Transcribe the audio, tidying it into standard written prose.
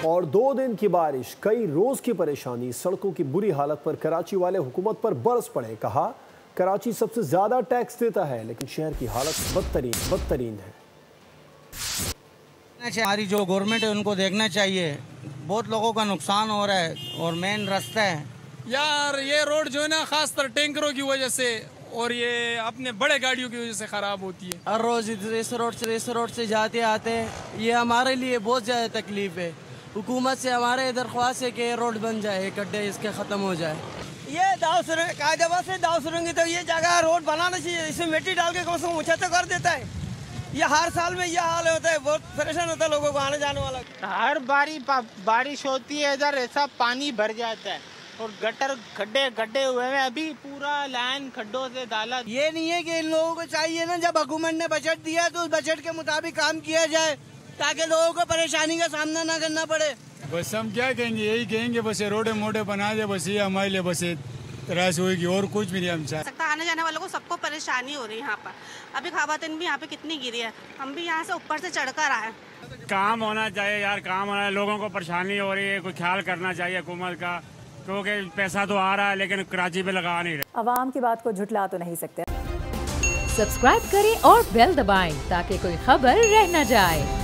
और 2 दिन की बारिश, कई रोज की परेशानी, सड़कों की बुरी हालत पर कराची वाले हुकूमत पर बरस पड़े। कहा कराची सबसे ज्यादा टैक्स देता है लेकिन शहर की हालत बदतरीन है। हमारी जो गवर्नमेंट है उनको देखना चाहिए, बहुत लोगों का नुकसान हो रहा है और मेन रास्ता है यार, ये रोड जो है ना खासतर टैंकरों की वजह से और ये अपने बड़े गाड़ियों की वजह से खराब होती है। हर रोज इस रोड से जाते आते हैं, ये हमारे लिए बहुत ज़्यादा तकलीफ है। हुकूमत से हमारे दरख्वास्त है कि ये रोड बन जाए, गड्ढे इसके ख़त्म हो जाए। ये कायदेबा से दाव सुरंगी तो ये जगह रोड बनाना चाहिए, इसमें मिट्टी डाल के कम से कम ऊंचा तो कर देता है। ये हर साल में यह हाल होता है, बहुत परेशान होता है लोगों को आने जाने वाला। हर बारिश होती है इधर ऐसा पानी भर जाता है और गटर गड्ढे हुए हैं, अभी पूरा लाइन खड्डों से डाला। ये नहीं है कि इन लोगों को चाहिए ना, जब हुकूमत ने बजट दिया तो उस बजट के मुताबिक काम किया जाए ताकि लोगों को परेशानी का सामना ना करना पड़े। बस हम क्या कहेंगे, यही कहेंगे बस रोडे मोटे बना दे, बस ये हमारे लिए बस तराश होगी और कुछ भी नहीं हम चाह सकता। आने जाने वालों को सबको परेशानी हो रही है यहाँ पर। अभी खवातीन भी यहाँ पे कितनी गिरी है, हम भी यहाँ से ऊपर से चढ़कर आए। काम होना चाहिए यार, काम होना है, लोगों को परेशानी हो रही है, कोई ख्याल करना चाहिए हुकूमत का, क्योंकि पैसा तो आ रहा है लेकिन कराची पे लगा नहीं रहे। अवाम की बात को झुठला तो नहीं सकते। सब्सक्राइब करें और बेल दबाएं ताकि कोई खबर रह न जाए।